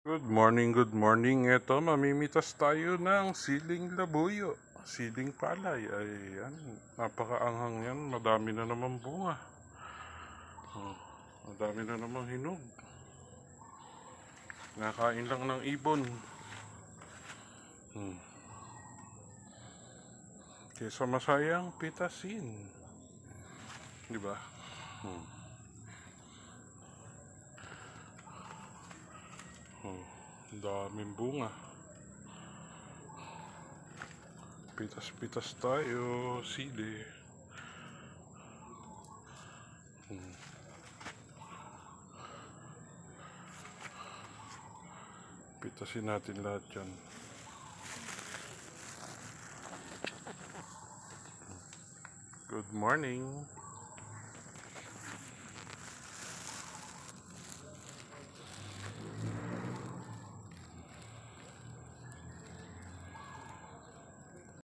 Good morning, good morning. Ito, mamimitas tayo ng siling labuyo. Siling palay. Ayan, napakaanghang yan. Madami na naman bunga. Oh, madami na naman hinog. Nakain lang ng ibon. Kesa masayang pitasin. Diba? Daming bunga. Pitas-pitas tayo. Sili. Pitasin natin lahat yan. Good morning.